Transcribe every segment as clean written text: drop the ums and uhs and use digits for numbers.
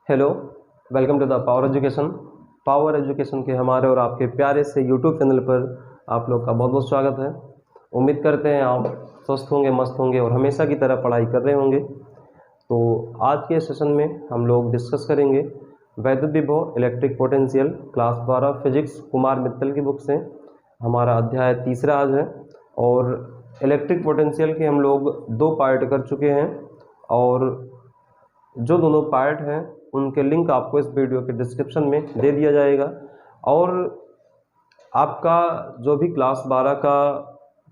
Hello, welcome to the Power Education. Power Education के हमारे और आपके प्यारे से यूट्यूब चैनल पर आप लोग का बहुत बहुत स्वागत है। उम्मीद करते हैं आप स्वस्थ होंगे, मस्त होंगे और हमेशा की तरह पढ़ाई कर रहे होंगे। तो आज के सेशन में हम लोग डिस्कस करेंगे वैद्युत विभव electric potential class 12 physics Kumar Mittal की बुक से। हमारा अध्याय तीसरा आज है और इलेक्ट्रिक पोटेंशियल के हम लोग 2 पार्ट कर चुके हैं और जो दोनों पार्ट हैं उनके लिंक आपको इस वीडियो के डिस्क्रिप्शन में दे दिया जाएगा। और आपका जो भी क्लास 12 का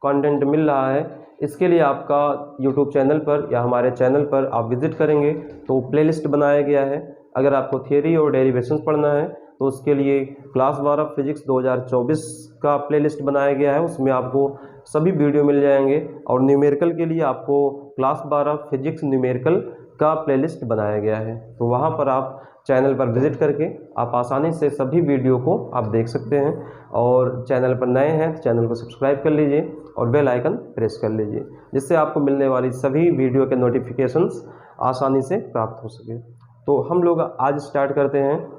कंटेंट मिल रहा है इसके लिए आपका यूट्यूब चैनल पर या हमारे चैनल पर आप विजिट करेंगे तो प्लेलिस्ट बनाया गया है। अगर आपको थियरी और डेरिवेशंस पढ़ना है तो उसके लिए क्लास 12 फिजिक्स 2024 का प्लेलिस्ट बनाया गया है, उसमें आपको सभी वीडियो मिल जाएंगे। और न्यूमेरिकल के लिए आपको क्लास 12 फिजिक्स न्यूमेरिकल का प्लेलिस्ट बनाया गया है, तो वहाँ पर आप चैनल पर विजिट करके आप आसानी से सभी वीडियो को आप देख सकते हैं। और चैनल पर नए हैं तो चैनल को सब्सक्राइब कर लीजिए और बेल आइकन प्रेस कर लीजिए, जिससे आपको मिलने वाली सभी वीडियो के नोटिफिकेशंस आसानी से प्राप्त हो सके। तो हम लोग आज स्टार्ट करते हैं।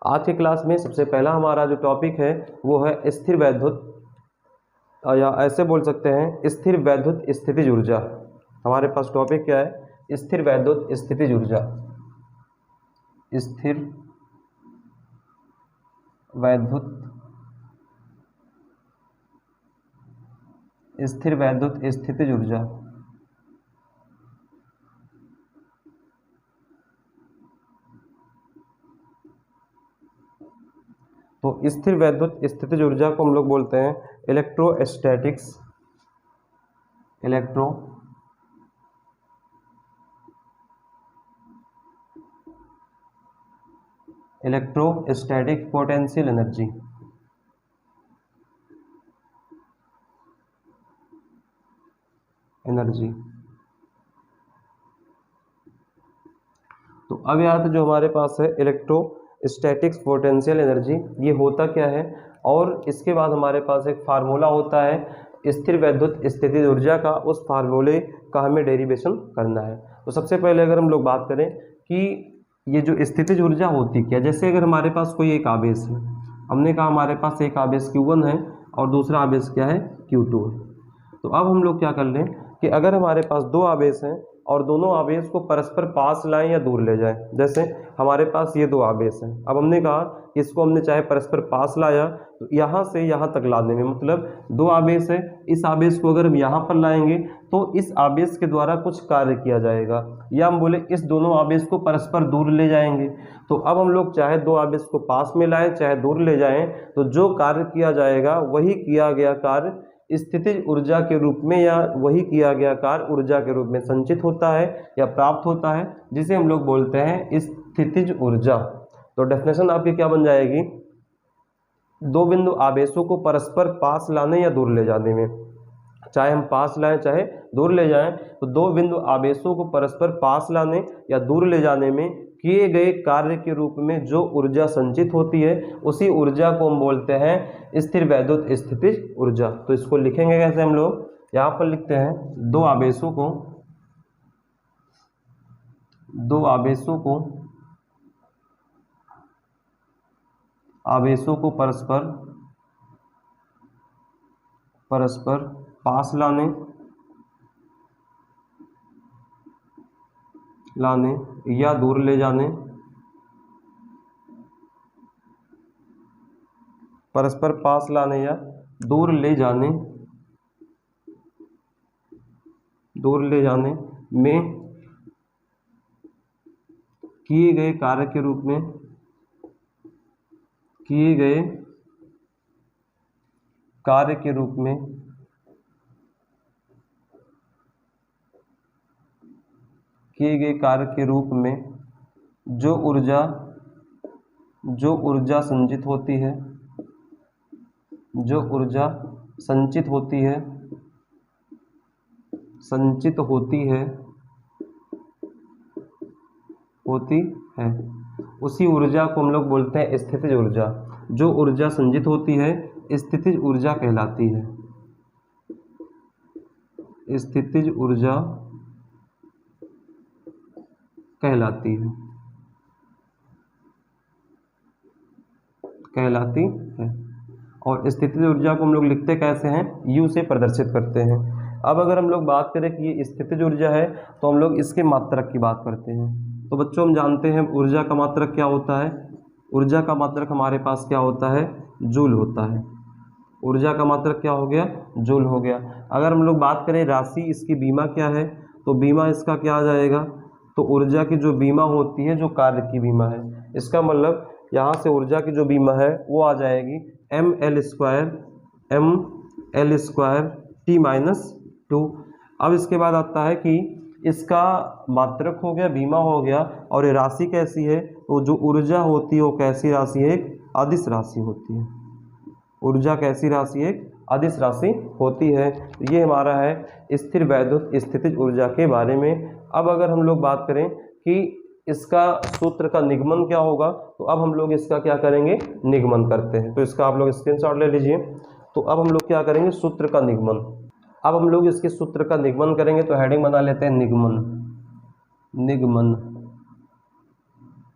आज की क्लास में सबसे पहला हमारा जो टॉपिक है वो है स्थिर वैद्युत, या ऐसे बोल सकते हैं स्थिर वैद्युत स्थितिज ऊर्जा। हमारे पास टॉपिक क्या है? स्थिर वैद्युत स्थितिज ऊर्जा। स्थिर वैद्युत स्थितिज ऊर्जा। तो स्थिर वैद्युत स्थितिज ऊर्जा को हम लोग बोलते हैं इलेक्ट्रोस्टैटिक्स इलेक्ट्रोस्टैटिक पोटेंशियल एनर्जी। तो अब यहाँ पे जो हमारे पास है इलेक्ट्रोस्टैटिक्स पोटेंशियल एनर्जी, ये होता क्या है? और इसके बाद हमारे पास एक फार्मूला होता है स्थिर वैद्युत स्थितिज ऊर्जा का, उस फार्मूले का हमें डेरिवेशन करना है। तो सबसे पहले अगर हम लोग बात करें कि ये जो स्थितिज ऊर्जा होती क्या, जैसे अगर हमारे पास कोई एक आवेश है, हमने कहा हमारे पास एक आवेश Q1 है और दूसरा आवेश क्या है? Q2 है। तो अब हम लोग क्या कर लें कि अगर हमारे पास 2 आवेश हैं और दोनों आवेश को परस्पर पास लाएं या दूर ले जाएं, जैसे हमारे पास ये 2 आवेश हैं। अब हमने कहा कि इसको हमने चाहे परस्पर पास लाया तो यहाँ से यहाँ तक लाने में, मतलब 2 आवेश है, इस आवेश को अगर हम यहाँ पर लाएंगे तो इस आवेश के द्वारा कुछ कार्य किया जाएगा, या हम बोले इस दोनों आवेश को परस्पर दूर ले जाएंगे। तो अब हम लोग चाहे 2 आवेश को पास में लाएं चाहे दूर ले जाएं, तो जो कार्य किया जाएगा वही किया गया कार्य स्थितिज ऊर्जा के रूप में, या वही किया गया कार्य ऊर्जा के रूप में संचित होता है या प्राप्त होता है, जिसे हम लोग बोलते हैं स्थितिज ऊर्जा। तो डेफिनेशन आपकी क्या बन जाएगी? 2 बिंदु आवेशों को परस्पर पास लाने या दूर ले जाने में, चाहे हम पास लाएं चाहे दूर ले जाएं, तो 2 बिंदु आवेशों को परस्पर पास लाने या दूर ले जाने में किए गए कार्य के रूप में जो ऊर्जा संचित होती है उसी ऊर्जा को हम बोलते हैं स्थिर वैद्युत स्थितिज ऊर्जा। तो इसको लिखेंगे कैसे हम लोग? यहाँ पर लिखते हैं 2 आवेशों को परस्पर पास लाने या दूर ले जाने, परस्पर पास लाने या दूर ले जाने में किए गए कार्य के रूप में किए गए कार्य के रूप में जो ऊर्जा संचित होती है उसी ऊर्जा को हम लोग बोलते हैं स्थितिज ऊर्जा। जो ऊर्जा संचित होती है स्थितिज ऊर्जा कहलाती है। कहलाती है। और स्थितिज ऊर्जा को हम लोग लिखते कैसे हैं, U से प्रदर्शित करते हैं। अब अगर हम लोग बात करें कि ये स्थितिज ऊर्जा है तो हम लोग इसके मात्रक की बात करते हैं। तो बच्चों हम जानते हैं ऊर्जा का मात्रक क्या होता है। ऊर्जा का मात्रक हमारे पास क्या होता है, जूल होता है। ऊर्जा का मात्रक क्या हो गया, जूल हो गया। अगर हम लोग बात करें राशि इसकी बीमा क्या है, तो बीमा इसका क्या आ जाएगा, तो ऊर्जा की जो बीमा होती है जो कार्य की बीमा है, इसका मतलब यहाँ से ऊर्जा की जो बीमा है वो आ जाएगी ml² T-2। अब इसके बाद आता है कि इसका मात्रक हो गया, बीमा हो गया, और ये राशि कैसी है, तो जो ऊर्जा होती है वो कैसी राशि है, एक अदिश राशि होती है। ऊर्जा कैसी राशि है, एक अदिश राशि होती है। ये हमारा है स्थिर वैद्युत स्थितिज ऊर्जा के बारे में। अब अगर हम लोग बात करें कि इसका सूत्र का निगमन क्या होगा, तो अब हम लोग इसका क्या करेंगे, निगमन करते हैं। तो इसका आप लोग स्क्रीनशॉट ले लीजिए। तो अब हम लोग क्या करेंगे, सूत्र का निगमन। अब हम लोग इसके सूत्र का निगमन करेंगे, तो हेडिंग बना लेते हैं निगमन। निगमन,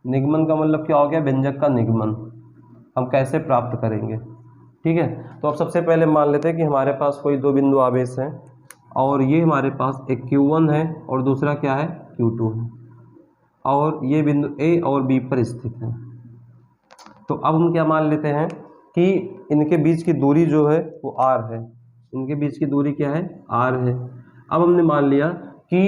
निगमन का मतलब क्या हो गया, व्यंजक का निगमन हम कैसे प्राप्त करेंगे। ठीक है, तो अब सबसे पहले मान लेते हैं कि हमारे पास कोई दो बिंदु आवेश हैं, और ये हमारे पास एक Q1 है और दूसरा क्या है, Q2 है, और ये बिंदु A और B पर स्थित है। तो अब हम क्या मान लेते हैं कि इनके बीच की दूरी जो है वो R है। इनके बीच की दूरी क्या है, R है। अब हमने मान लिया कि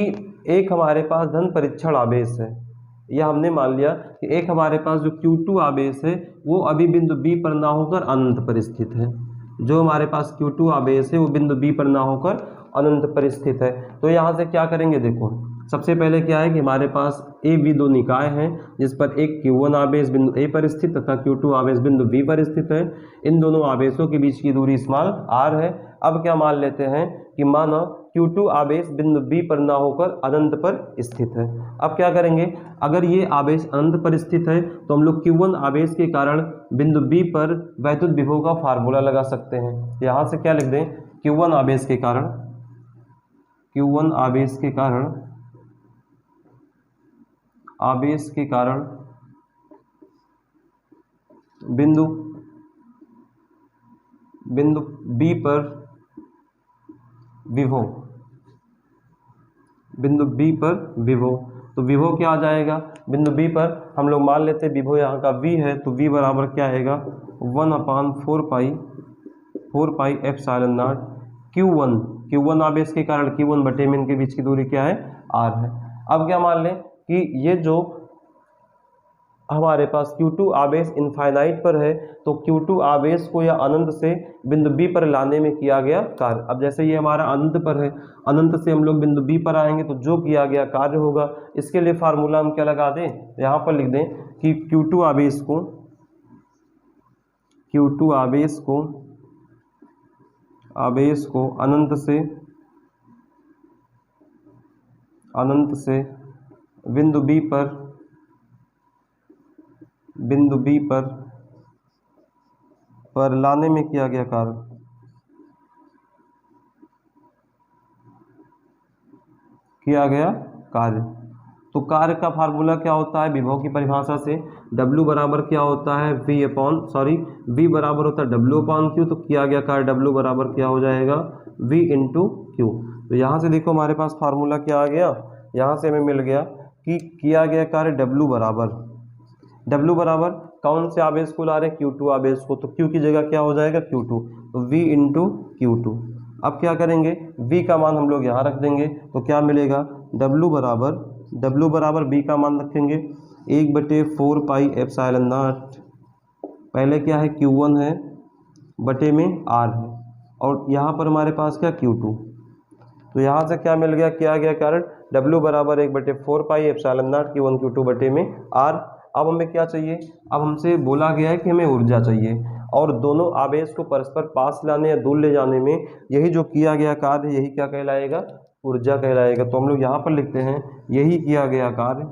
एक हमारे पास धन परीक्षण आवेश है, या हमने मान लिया कि एक हमारे पास जो Q2 आवेश है वो अभी बिंदु B पर ना होकर अनंत पर स्थित है। जो हमारे पास Q2 आवेश है वो बिंदु B पर ना होकर अनंत पर स्थित है। तो यहाँ से क्या करेंगे, देखो सबसे पहले क्या है कि हमारे पास A B दो निकाय हैं, जिस पर एक Q1 आवेश बिंदु A पर स्थित तथा Q2 आवेश बिंदु B पर स्थित है। इन दोनों आवेशों के बीच की दूरी स्मॉल r है। अब क्या मान लेते हैं कि माना Q2 आवेश बिंदु B पर ना होकर अनंत पर स्थित है। अब क्या करेंगे, अगर ये आवेश अनंत पर स्थित है तो हम लोग Q1 आवेश के कारण बिंदु B पर वैद्युत विभव का फार्मूला लगा सकते हैं। यहाँ से क्या लिख दें, Q1 आवेश के कारण, Q1 आवेश के कारण, आवेश के कारण बिंदु B पर विभव, बिंदु B पर विभव। तो विभव क्या आ जाएगा, बिंदु B पर हम लोग मान लेते हैं विभव यहाँ का V है, तो V बराबर क्या आएगा, 1/4 पाई एप्सिलॉन नॉट Q1 आवेश के कारण Q1 बटे में इनके बीच की दूरी क्या है, R है। अब क्या मान लें कि ये जो हमारे पास Q2 आवेश इनफाइनाइट पर है, तो Q2 आवेश को या अनंत से बिंदु B पर लाने में किया गया कार्य। अब जैसे ये हमारा अनंत पर है, अनंत से हम लोग बिंदु B पर आएंगे तो जो किया गया कार्य होगा, इसके लिए फार्मूला हम क्या लगा दें, यहाँ पर लिख दें कि Q2 आवेश को अनंत से बिंदु B पर लाने में किया गया कार्य। तो कार्य का फार्मूला क्या होता है, विभव की परिभाषा से W बराबर क्या होता है, V बराबर होता है W/Q। तो किया गया कार्य W बराबर क्या हो जाएगा, V × Q। तो यहाँ से देखो हमारे पास फार्मूला क्या आ गया, यहाँ से हमें मिल गया कि किया गया कार्य W बराबर कौन से आवेश को ला रहे हैं, Q2 आवेश को, तो Q की जगह क्या हो जाएगा, Q2, तो V × Q2। अब क्या करेंगे, V का मान हम लोग यहाँ रख देंगे, तो क्या मिलेगा, W बराबर V का मान रखेंगे 1/4 पाई एप्सिलॉन नॉट, पहले क्या है Q1 है बटे में R है, और यहाँ पर हमारे पास क्या Q2। तो यहाँ से क्या मिल गया, किया गया कारण W बराबर 1/4 pi epsilon not Q1 Q2 बटे में R। अब हमें क्या चाहिए, अब हमसे बोला गया है कि हमें ऊर्जा चाहिए, और दोनों आवेश को परस्पर पास लाने या दूर ले जाने में यही जो किया गया कार्य, यही क्या कहलाएगा, ऊर्जा कहलाएगा। तो हम लोग यहाँ पर लिखते हैं यही किया गया कार्य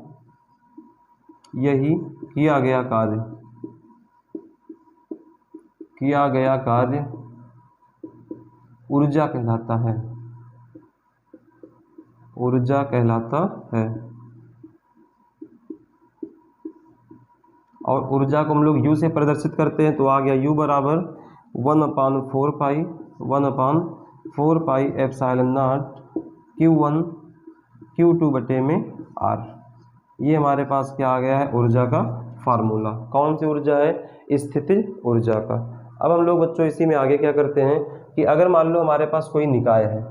ऊर्जा कहलाता है। और ऊर्जा को हम लोग U से प्रदर्शित करते हैं, तो आ गया U बराबर 1/4 एप्सिलॉन नॉट Q1 Q2 बटे में R। ये हमारे पास क्या आ गया है, ऊर्जा का फार्मूला। कौन सी ऊर्जा है, स्थितिज ऊर्जा का। अब हम लोग बच्चों इसी में आगे क्या करते हैं कि अगर मान लो हमारे पास कोई निकाय है,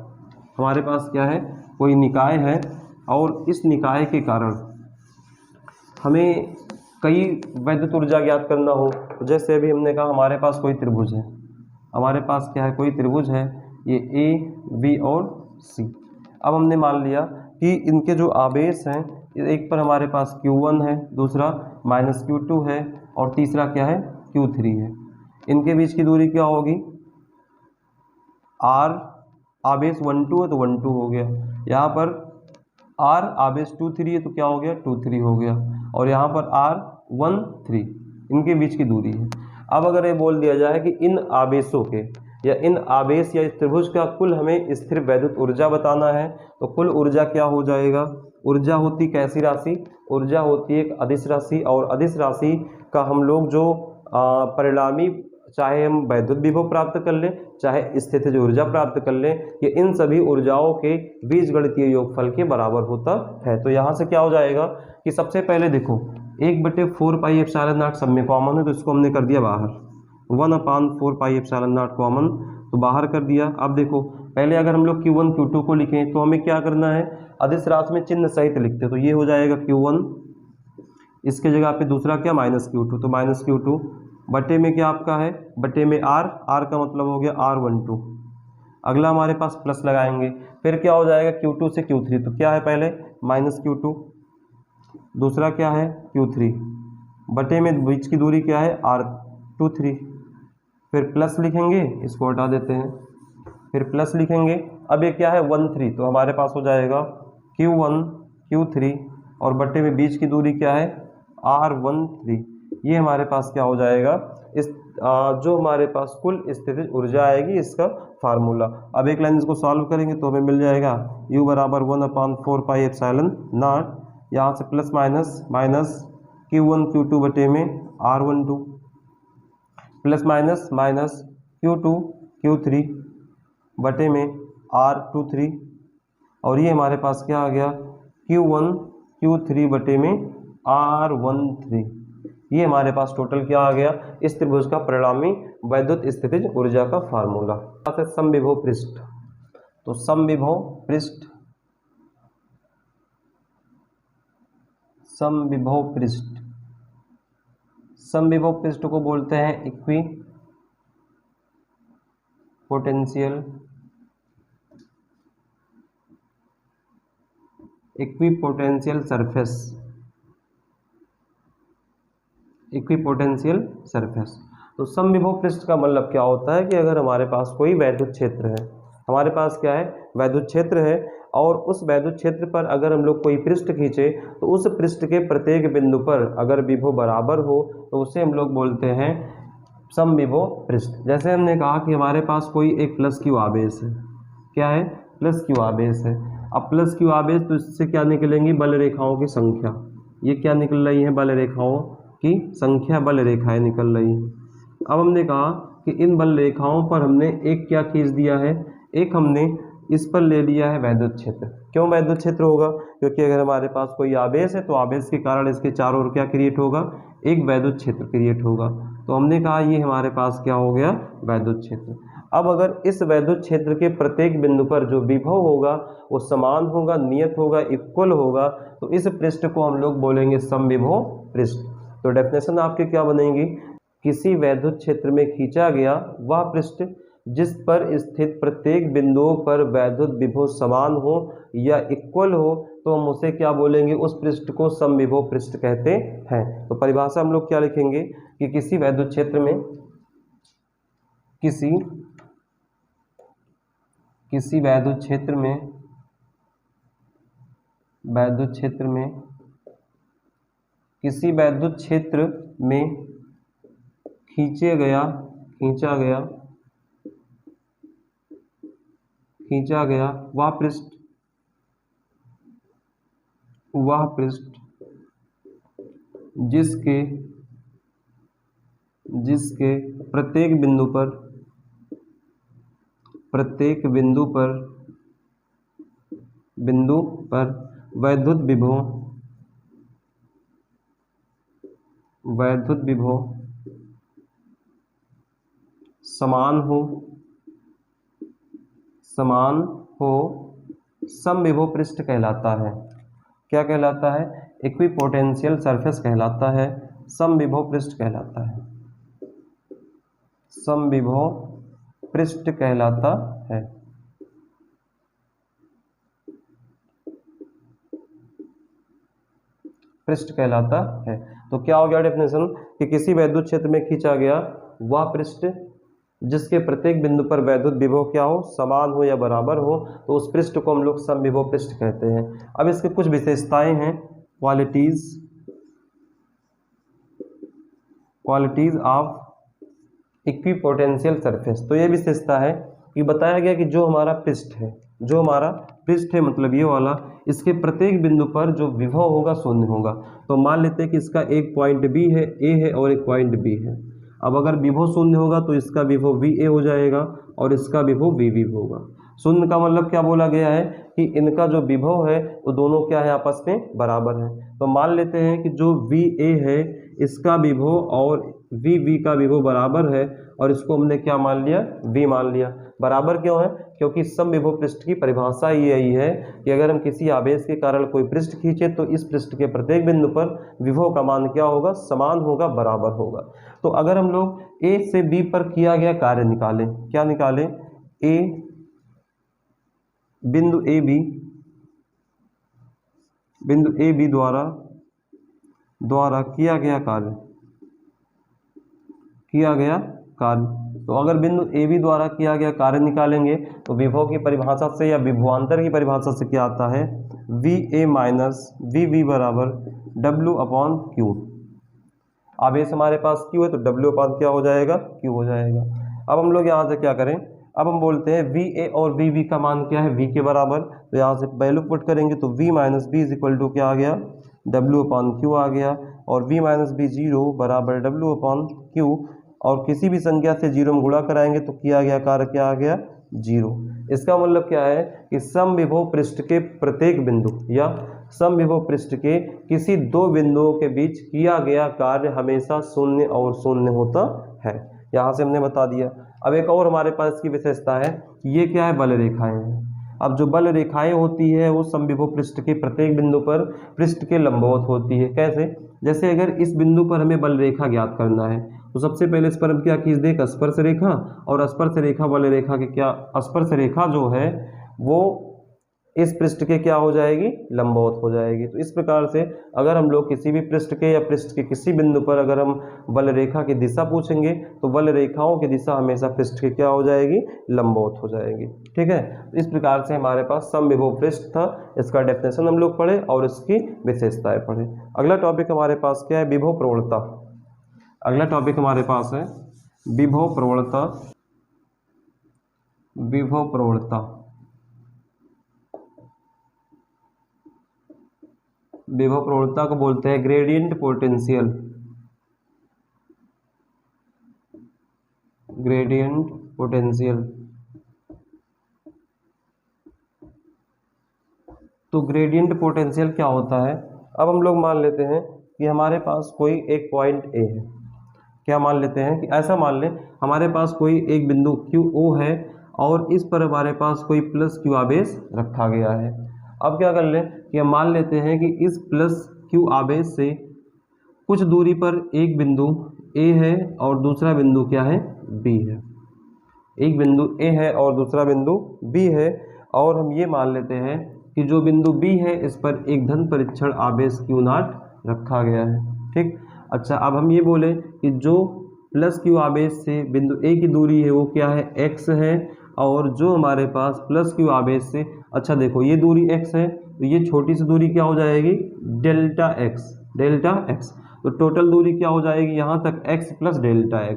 हमारे पास क्या है, कोई निकाय है, और इस निकाय के कारण हमें कई वैद्युत ऊर्जा ज्ञात करना हो, तो जैसे अभी हमने कहा हमारे पास कोई त्रिभुज है, हमारे पास क्या है, कोई त्रिभुज है, ये A B और C। अब हमने मान लिया कि इनके जो आवेश हैं, एक पर हमारे पास Q1 है, दूसरा -Q2 है, और तीसरा क्या है, Q3 है। इनके बीच की दूरी क्या होगी, R आवेश 1 2 है तो 1 2 हो गया, यहाँ पर R आवेश 2 3 है तो क्या हो गया, 2 3 हो गया, और यहाँ पर R 1 3, इनके बीच की दूरी है। अब अगर ये बोल दिया जाए कि इन आवेशों के या इन आवेश या इस त्रिभुज का कुल हमें स्थिर वैद्युत ऊर्जा बताना है, तो कुल ऊर्जा क्या हो जाएगा, ऊर्जा होती कैसी राशि, ऊर्जा होती है एक अदिश राशि, और अदिश राशि का हम लोग जो परिणामी, चाहे हम वैद्युत विभव प्राप्त कर लें, चाहे स्थितिज ऊर्जा प्राप्त कर लें, ये इन सभी ऊर्जाओं के बीजगणितीय योगफल के बराबर होता है। तो यहाँ से क्या हो जाएगा कि सबसे पहले देखो 1/4 एप्सिलॉन नॉट सब में कॉमन है, तो इसको हमने कर दिया बाहर, 1/4 एप्सिलॉन नॉट कॉमन, तो बाहर कर दिया। अब देखो पहले अगर हम लोग Q1 Q2 को लिखें तो हमें क्या करना है, अदिश राशि में चिन्ह सहित लिखते, तो ये हो जाएगा Q1, इसके जगह पे दूसरा क्या -Q2, तो -Q2 बटे में क्या आपका है, बटे में R का मतलब हो गया R12। अगला हमारे पास प्लस लगाएंगे, फिर क्या हो जाएगा Q2 से Q3, तो क्या है पहले -Q2, दूसरा क्या है Q3, बटे में बीच की दूरी क्या है R23, फिर प्लस लिखेंगे, इसको हटा देते हैं, फिर प्लस लिखेंगे। अब ये क्या है 1 3, तो हमारे पास हो जाएगा Q1 Q3, और बटे में बीच की दूरी क्या है R13। ये हमारे पास क्या हो जाएगा, इस जो हमारे पास कुल स्थितिज ऊर्जा आएगी, इसका फार्मूला। अब एक लाइन इसको सॉल्व करेंगे तो हमें मिल जाएगा U बराबर 1/4 एप्सिलॉन नॉट, यहाँ से प्लस माइनस Q1 Q2 बटे में R12, plus minus Q2 Q3 बटे में R23, और ये हमारे पास क्या आ गया Q1 Q3 बटे में R13। ये हमारे पास टोटल क्या आ गया, इस त्रिभुज का परिणामी वैद्युत स्थितिज ऊर्जा का फार्मूला। समविभव पृष्ठ, तो समविभव पृष्ठ, समविभव पृष्ठ, समविभव पृष्ठ को बोलते हैं equi potential, equipotential surface, equipotential surface. तो समविभव पृष्ठ का मतलब क्या होता है कि अगर हमारे पास कोई वैद्युत क्षेत्र है, हमारे पास क्या है वैद्युत क्षेत्र है, और उस वैद्युत क्षेत्र पर अगर हम लोग कोई पृष्ठ खींचे, तो उस पृष्ठ के प्रत्येक बिंदु पर अगर विभव बराबर हो तो उसे हम लोग बोलते हैं समविभव पृष्ठ। जैसे हमने कहा कि हमारे पास कोई एक प्लस क्यू आवेश है, क्या है प्लस क्यू आवेश है। अब प्लस क्यू आवेश, तो इससे क्या निकलेंगी, बल रेखाओं की संख्या। ये क्या निकल रही है, बल रेखाओं की संख्या, बल रेखाएं निकल रही हैं। अब हमने कहा कि इन बल रेखाओं पर हमने एक क्या खींच दिया है, एक हमने इस पर ले लिया है वैद्युत क्षेत्र। क्यों वैद्युत क्षेत्र होगा, क्योंकि अगर हमारे पास कोई आवेश है तो आवेश के कारण इसके चारों ओर क्या क्रिएट होगा, एक वैद्युत क्षेत्र क्रिएट होगा। तो हमने कहा ये हमारे पास क्या हो गया, वैद्युत क्षेत्र। अब अगर इस वैद्युत क्षेत्र के प्रत्येक बिंदु पर जो विभव होगा वो समान होगा, नियत होगा, इक्वल होगा, तो इस पृष्ठ को हम लोग बोलेंगे समविभव पृष्ठ। तो डेफिनेशन आपके क्या बनेगी, किसी वैद्युत क्षेत्र में खींचा गया वह पृष्ठ जिस पर स्थित प्रत्येक बिंदुओं पर वैद्युत विभव समान हो या इक्वल हो, तो हम उसे क्या बोलेंगे, उस पृष्ठ को समविभव पृष्ठ कहते हैं। तो परिभाषा हम लोग क्या लिखेंगे कि किसी वैद्युत क्षेत्र में, किसी वैद्युत क्षेत्र में, वैद्युत क्षेत्र में, किसी वैद्युत क्षेत्र में खींचा गया वह पृष्ठ जिसके जिसके प्रत्येक बिंदु पर वैद्युत विभव समान हो समविभव पृष्ठ कहलाता है। क्या कहलाता है? इक्विपोटेंशियल सरफेस कहलाता है, समविभव पृष्ठ कहलाता है, समविभव पृष्ठ कहलाता है। पृष्ठ कहलाता है। तो क्या हो गया डेफिनेशन कि किसी वैद्युत क्षेत्र में खींचा गया वह पृष्ठ जिसके प्रत्येक बिंदु पर वैद्युत विभव क्या हो, समान हो या बराबर हो, तो उस पृष्ठ को हम लोग समविभव पृष्ठ कहते हैं। अब इसके कुछ विशेषताएं हैं, क्वालिटीज ऑफ इक्विपोटेंशियल सरफेस। तो ये विशेषता है कि बताया गया कि जो हमारा पृष्ठ है मतलब ये वाला, इसके प्रत्येक बिंदु पर जो विभव होगा शून्य होगा। तो मान लेते हैं कि इसका एक पॉइंट बी है, ए है और एक पॉइंट बी है। अब अगर विभव शून्य होगा तो इसका विभव वी ए हो जाएगा और इसका विभव वी बी होगा। शून्य का मतलब क्या बोला गया है कि इनका जो विभव है वो दोनों क्या है, आपस में बराबर है। तो मान लेते हैं कि जो वी ए है इसका विभव और वी बी का विभव बराबर है और इसको हमने क्या मान लिया, वी मान लिया। बराबर क्यों है? क्योंकि समविभव पृष्ठ की परिभाषा यही है कि अगर हम किसी आवेश के कारण कोई पृष्ठ खींचे तो इस पृष्ठ के प्रत्येक बिंदु पर विभव का मान क्या होगा, समान होगा, बराबर होगा। तो अगर हम लोग ए से बी पर किया गया कार्य निकालें, क्या निकालें, बिंदु ए बी द्वारा किया गया कार्य। तो अगर बिंदु ए बी द्वारा किया गया कार्य निकालेंगे तो विभव की परिभाषा से या विभवांतर की परिभाषा से क्या आता है, V A minus V B बराबर डब्ल्यू अपॉन क्यू। आवेश हमारे पास क्यू है तो डब्ल्यू अपॉन क्या हो जाएगा, क्यू हो जाएगा। अब हम लोग यहाँ से क्या करें, अब हम बोलते हैं वी ए और वी बी का मान क्या है, वी के बराबर। तो यहाँ से वैल्यू पुट करेंगे तो V minus B is equal to क्या आ गया, डब्ल्यू अपॉन क्यू आ गया। और वी माइनस बी जीरो बराबर डब्ल्यू अपॉन क्यू। और किसी भी संख्या से जीरो में गुणा कराएंगे तो किया गया कार्य क्या आ गया, जीरो। इसका मतलब क्या है कि समविभव पृष्ठ के प्रत्येक बिंदु या समविभव पृष्ठ के किसी दो बिंदुओं के बीच किया गया कार्य हमेशा शून्य और शून्य होता है। यहाँ से हमने बता दिया। अब एक और हमारे पास इसकी विशेषता है, ये क्या है, बल रेखाएं हैं। अब जो बल रेखाएं होती है वो समविभव पृष्ठ के प्रत्येक बिंदु पर पृष्ठ के लंबवत होती है। कैसे? जैसे अगर इस बिंदु पर हमें बल रेखा ज्ञात करना है तो सबसे पहले इस पर हम क्या खींच दें, एक स्पर्श रेखा, और स्पर्श रेखा बल रेखा के क्या, स्पर्श रेखा जो है वो इस पृष्ठ के क्या हो जाएगी, लंबवत हो जाएगी। तो इस प्रकार से अगर हम लोग किसी भी पृष्ठ के या पृष्ठ के किसी बिंदु पर अगर हम बल रेखा की दिशा पूछेंगे तो बल रेखाओं की दिशा हमेशा पृष्ठ के क्या हो जाएगी, लंबवत हो जाएगी। ठीक है, इस प्रकार से हमारे पास समविभव पृष्ठ था, इसका डेफिनेशन हम लोग पढ़े और इसकी विशेषताएं पढ़े। अगला टॉपिक हमारे पास क्या है, विभव प्रवणता। अगला टॉपिक हमारे पास है विभव प्रवणता। विभव प्रवणता विभव प्रवणता को बोलते हैं ग्रेडियंट पोटेंशियल। Gradient potential. तो ग्रेडियंट पोटेंशियल क्या होता है? अब हम लोग मान लेते हैं कि हमारे पास कोई एक पॉइंट ए है। क्या मान लेते हैं कि ऐसा मान लें हमारे पास कोई एक बिंदु क्यू ओ है और इस पर हमारे पास कोई प्लस क्यू आवेश रखा गया है। अब क्या कर लें कि हम मान लेते हैं कि इस प्लस क्यू आवेश से कुछ दूरी पर एक बिंदु ए है और दूसरा बिंदु क्या है, बी है। एक बिंदु ए है और दूसरा बिंदु बी है और हम ये मान लेते हैं कि जो बिंदु बी है इस पर एक धन परीक्षण आवेश क्यू नॉट रखा गया है। ठीक, अच्छा अब हम ये बोले कि जो प्लस क्यू आवेश से बिंदु ए की दूरी है वो क्या है, एक्स है, और जो हमारे पास प्लस क्यू आवेश से, अच्छा देखो ये दूरी x है तो ये छोटी सी दूरी क्या हो जाएगी, डेल्टा x। डेल्टा x तो टोटल दूरी क्या हो जाएगी यहाँ तक, x plus delta x,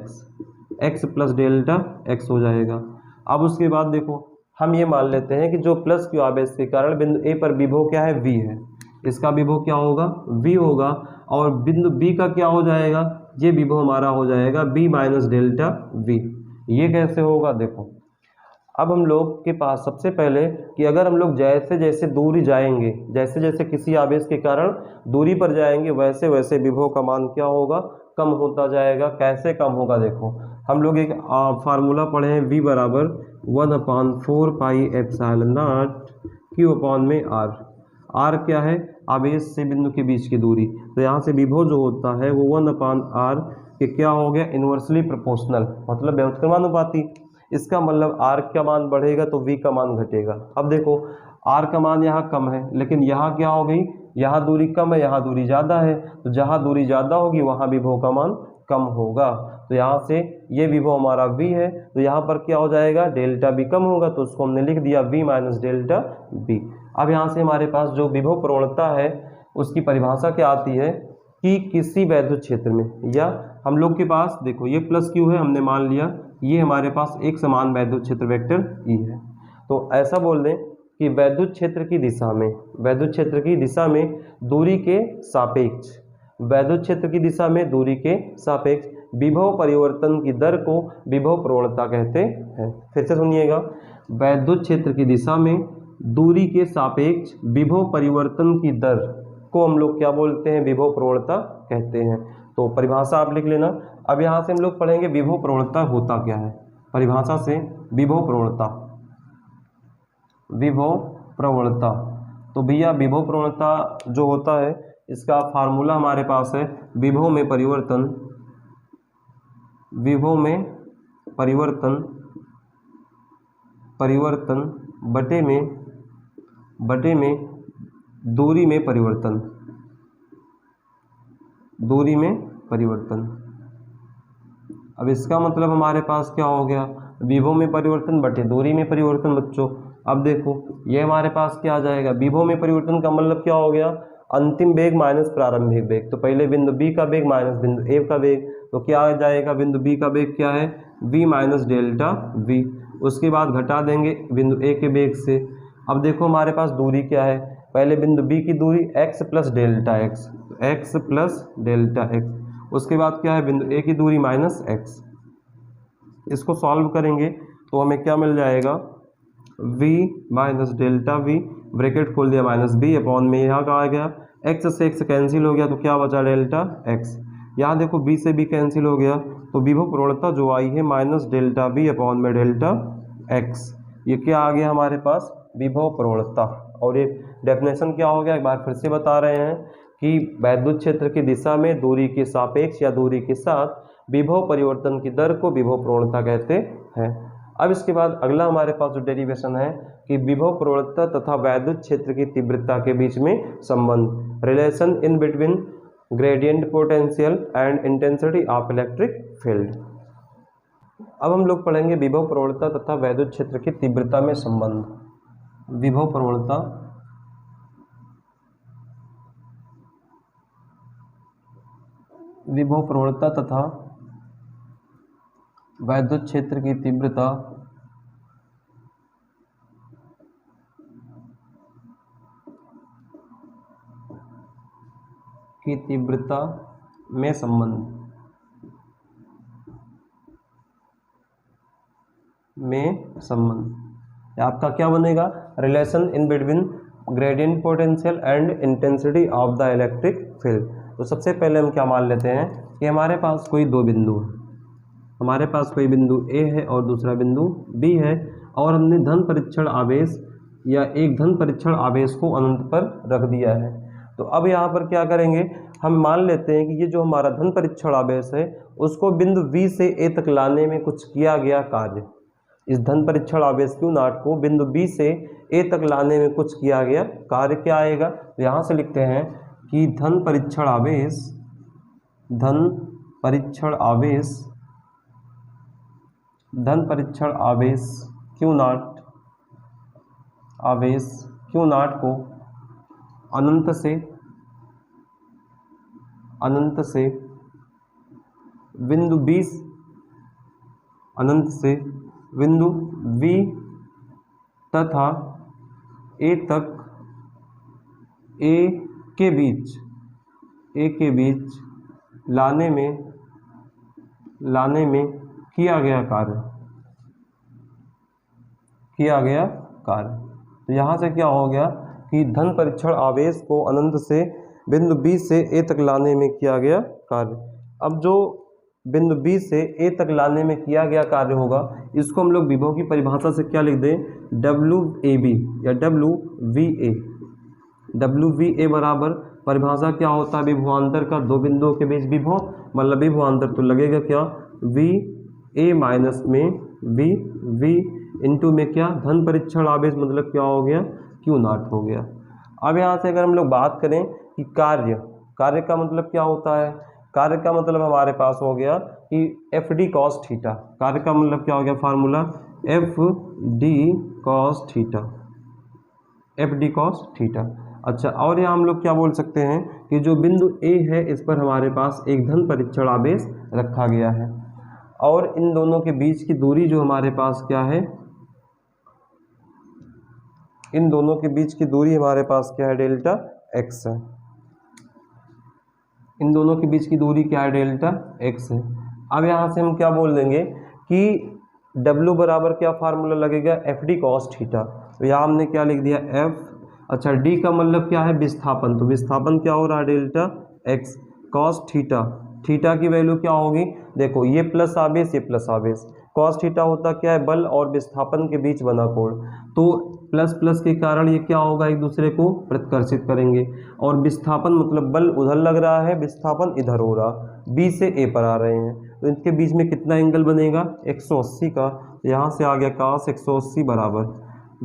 x plus delta x हो जाएगा। अब उसके बाद देखो हम ये मान लेते हैं कि जो प्लस क्यू आवेश के कारण बिंदु ए पर विभव क्या है, v है, इसका विभव क्या होगा, v होगा, और बिंदु b का क्या हो जाएगा, ये विभव हमारा हो जाएगा b माइनस डेल्टा v। ये कैसे होगा देखो, अब हम लोग के पास सबसे पहले कि अगर हम लोग जैसे जैसे दूरी जाएंगे, जैसे जैसे किसी आवेश के कारण दूरी पर जाएंगे, वैसे वैसे विभव का मान क्या होगा, कम होता जाएगा। कैसे कम होगा देखो, हम लोग एक फार्मूला पढ़े हैं, v बराबर 1/4 pi epsilon not q upon में r। r क्या है, आवेश से बिंदु के बीच की दूरी। तो यहाँ से विभव जो होता है वो 1/r के क्या हो गया, इन्वर्सली प्रोपोर्शनल, मतलब व्युत्क्रमानुपाती। इसका मतलब r का मान बढ़ेगा तो v का मान घटेगा। अब देखो r का मान यहाँ कम है, लेकिन यहाँ क्या हो गई, यहाँ दूरी कम है, यहाँ दूरी ज़्यादा है। तो जहाँ दूरी ज़्यादा होगी वहाँ विभव का मान कम होगा। तो यहाँ से ये विभव हमारा v है, तो यहाँ पर क्या हो जाएगा, डेल्टा v कम होगा, तो उसको हमने लिख दिया v माइनस डेल्टा v। अब यहाँ से हमारे पास जो विभव प्रवणता है उसकी परिभाषा क्या आती है कि किसी वैद्युत क्षेत्र में, या हम लोग के पास देखो ये प्लस क्यू है, हमने मान लिया ये हमारे पास एक समान वैद्युत क्षेत्र वेक्टर ई है। तो ऐसा बोल दें कि वैद्युत क्षेत्र की दिशा में, वैद्युत क्षेत्र की दिशा में दूरी के सापेक्ष, वैद्युत क्षेत्र की दिशा में दूरी के सापेक्ष विभव परिवर्तन की दर को विभव प्रवणता कहते हैं। फिर से सुनिएगा, वैद्युत क्षेत्र की दिशा में दूरी के सापेक्ष विभव परिवर्तन की दर को हम लोग क्या बोलते हैं, विभव प्रवणता कहते हैं। तो परिभाषा आप लिख लेना। अब यहाँ से हम लोग पढ़ेंगे विभव प्रवणता होता क्या है। परिभाषा से विभव प्रवणता, विभव प्रवणता, तो भैया विभव प्रवणता जो होता है इसका फार्मूला हमारे पास है, विभव में परिवर्तन, विभव में परिवर्तन, परिवर्तन बटे में दूरी में परिवर्तन, दूरी में परिवर्तन। अब इसका मतलब हमारे पास क्या हो गया, विभव में परिवर्तन बटे दूरी में परिवर्तन। बच्चों अब देखो ये हमारे पास क्या आ जाएगा, विभव में परिवर्तन का मतलब क्या हो गया, अंतिम वेग माइनस प्रारंभिक वेग। तो पहले बिंदु बी का वेग माइनस बिंदु ए का वेग, तो क्या आ जाएगा, बिंदु बी का वेग क्या है, v माइनस डेल्टा v। उसके बाद घटा देंगे बिंदु ए के वेग से। अब देखो हमारे पास दूरी क्या है, पहले बिंदु बी की दूरी x plus delta x, x plus delta x। उसके बाद क्या है, बिंदु ए की दूरी माइनस x। इसको सॉल्व करेंगे तो हमें क्या मिल जाएगा, v minus delta v, bracket खोल दिया, माइनस b अपॉन में यहाँ का आ गया, x से x कैंसिल हो गया तो क्या बचा, डेल्टा x। यहाँ देखो b से b कैंसिल हो गया, तो विभव प्रवणता जो आई है माइनस डेल्टा b अपॉन में डेल्टा x। ये क्या आ गया हमारे पास, विभव प्रवणता। और ये डेफिनेशन क्या हो गया, एक बार फिर से बता रहे हैं कि वैद्युत क्षेत्र की दिशा में दूरी के सापेक्ष या दूरी के साथ विभव परिवर्तन की दर को विभव प्रवणता कहते हैं। अब इसके बाद अगला हमारे पास जो डेरिवेशन है कि विभव प्रवणता तथा वैद्युत क्षेत्र की तीव्रता के बीच में संबंध, relation in between gradient potential and intensity of electric field. अब हम लोग पढ़ेंगे विभव प्रवणता तथा वैद्युत क्षेत्र की तीव्रता में संबंध। विभव प्रवणता, विभव प्रवणता तथा वैद्युत क्षेत्र की तीव्रता में संबंध, आपका क्या बनेगा, relation in between gradient potential and intensity of the electric field. तो सबसे पहले हम क्या मान लेते हैं कि हमारे पास कोई दो बिंदु है, हमारे पास कोई बिंदु A है और दूसरा बिंदु B है, और हमने धन परीक्षण आवेश या एक धन परीक्षण आवेश को अनंत पर रख दिया है। तो अब यहाँ पर क्या करेंगे, हम मान लेते हैं कि ये जो हमारा धन परीक्षण आवेश है उसको बिंदु B से A तक लाने में कुछ किया गया कार्य, इस धन परीक्षण आवेश Q नॉट को बिंदु B से A तक लाने में कुछ किया गया कार्य क्या आएगा। तो यहाँ से लिखते हैं कि धन परीक्षण आवेश, धन परीक्षण आवेश, धन परीक्षण आवेश Q नॉट, आवेश Q नॉट को अनंत से बिंदु 20, अनंत से बिंदु V तथा A तक, A के बीच लाने में लाने में किया गया कार्य, किया गया कार्य। तो यहाँ से क्या हो गया कि धन परीक्षण आवेश को अनंत से बिंदु B से A तक लाने में किया गया कार्य। अब जो बिंदु B से A तक लाने में किया गया कार्य होगा, इसको हम लोग विभव की परिभाषा से क्या लिख दें, WAB या WVA। WVA बराबर परिभाषा क्या होता है, विभवांतर का दो बिंदुओं के बीच विभव, मतलब विभवांतर तो लगेगा क्या, VA माइनस में V इंटू में क्या, धन परीक्षण आवेश मतलब क्या हो गया, Q0 हो गया। अब यहाँ से अगर हम लोग बात करें कि कार्य का मतलब क्या होता है, कार्य का मतलब हमारे पास हो गया कि FD cos थीटा। कार्य का मतलब क्या हो गया, formula FD cos theta, FD cos theta. अच्छा, और यहाँ हम लोग क्या बोल सकते हैं कि जो बिंदु A है इस पर हमारे पास एक धन परीक्षण आवेश रखा गया है, और इन दोनों के बीच की दूरी जो हमारे पास क्या है, इन दोनों के बीच की दूरी हमारे पास क्या है, डेल्टा x है। इन दोनों के बीच की दूरी क्या है, डेल्टा x है। अब यहाँ से हम क्या बोल देंगे कि W बराबर क्या फार्मूला लगेगा, FD cos थीटा। तो यहाँ हमने क्या लिख दिया, F। अच्छा, D का मतलब क्या है, विस्थापन। तो विस्थापन क्या हो रहा है, delta x cos theta. Theta की वैल्यू क्या होगी, देखो ये प्लस आवेश, ये प्लस आवेश। cos थीटा होता क्या है, बल और विस्थापन के बीच बना कोण। तो प्लस प्लस के कारण ये क्या होगा, एक दूसरे को प्रतिकर्षित करेंगे, और विस्थापन मतलब बल उधर लग रहा है, विस्थापन इधर हो रहा, B से A पर आ रहे हैं, तो इनके बीच में कितना एंगल बनेगा, 180 का। यहाँ से आ गया cos 180 बराबर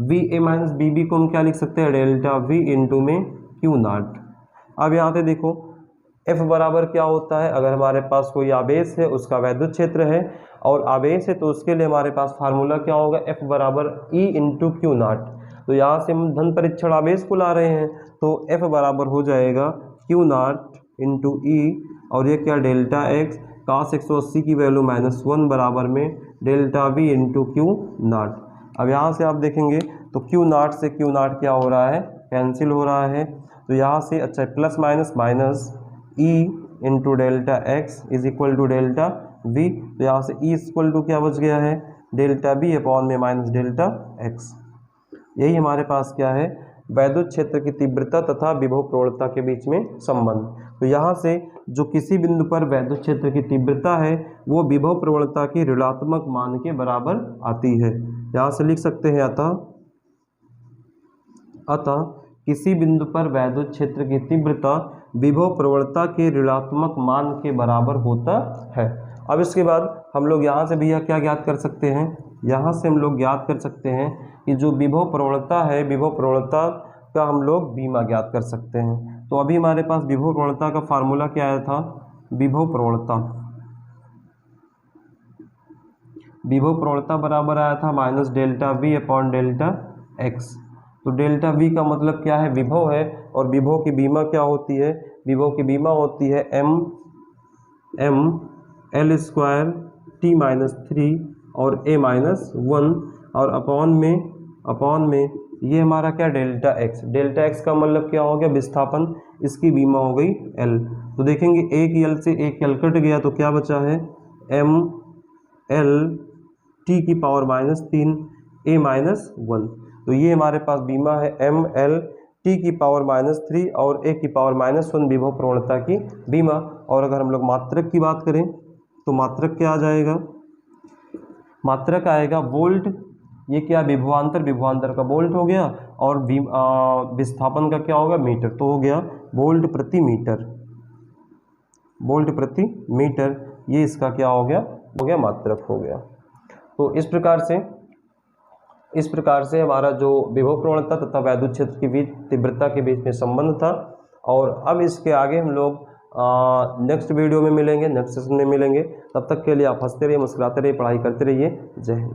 VA माइनस BB को हम क्या लिख सकते हैं, डेल्टा V इंटू में Q0। अब यहाँ पे देखो F बराबर क्या होता है, अगर हमारे पास कोई आवेश है उसका वैद्युत क्षेत्र है और आवेश है तो उसके लिए हमारे पास फार्मूला क्या होगा, F बराबर E इंटू Q0। तो यहाँ से हम धन परीक्षण आवेश को ला रहे हैं, तो F बराबर हो जाएगा Q0 इंटू E, और ये क्या, डेल्टा x cos 180 की वैल्यू -1 बराबर में डेल्टा V इंटू Q0। अब यहाँ से आप देखेंगे तो Q0 से Q0 क्या हो रहा है, कैंसिल हो रहा है। तो यहाँ से अच्छा plus minus minus E into delta x is equal to delta V। तो यहाँ से E इक्वल टू क्या बच गया है, डेल्टा B अपॉन में माइनस डेल्टा x। यही हमारे पास क्या है, वैद्युत क्षेत्र की तीव्रता तथा विभव प्रवणता के बीच में संबंध। तो यहाँ से जो किसी बिंदु पर वैद्युत क्षेत्र की तीव्रता है वो विभव प्रवणता की ऋणात्मक मान के बराबर आती है। यहाँ से लिख सकते हैं अतः किसी बिंदु पर वैद्युत क्षेत्र की तीव्रता विभव प्रवणता के ऋणात्मक मान के बराबर होता है। अब इसके बाद हम लोग यहाँ से भैया क्या ज्ञात कर सकते हैं, यहाँ से हम लोग ज्ञात कर सकते हैं कि जो विभव प्रवणता है, विभव प्रवणता का हम लोग बीमा ज्ञात कर सकते हैं। तो अभी हमारे पास विभव प्रवणता का फार्मूला क्या आया था, विभव प्रवणता बराबर आया था minus delta V upon delta x। तो डेल्टा V का मतलब क्या है, विभव है, और विभव की बीमा क्या होती है, विभव की बीमा होती है m L स्क्वायर T-3 और A-1, और अपॉन में ये हमारा क्या, डेल्टा x। डेल्टा x का मतलब क्या हो गया, विस्थापन, इसकी बीमा हो गई L। तो देखेंगे एक L से एक L कट गया तो क्या बचा है, m L T⁻³ A-1। तो ये हमारे पास बीमा है m L T⁻³ और A⁻1 विभव प्रवणता की बीमा। और अगर हम लोग मात्रक की बात करें तो मात्रक क्या आ जाएगा, मात्रक आएगा वोल्ट। ये क्या, विभवांतर का वोल्ट हो गया, और विस्थापन का क्या होगा, मीटर। तो हो गया वोल्ट प्रति मीटर। ये इसका क्या हो गया मात्रक हो गया। तो इस प्रकार से हमारा जो विभव प्रवणता तथा वैद्युत क्षेत्र के बीच तीव्रता के बीच में संबंध था। और अब इसके आगे हम लोग नेक्स्ट वीडियो में मिलेंगे, नेक्स्ट सेशन में मिलेंगे। तब तक के लिए आप हंसते रहिए, मुस्कुराते रहिए, पढ़ाई करते रहिए। जय हिंद।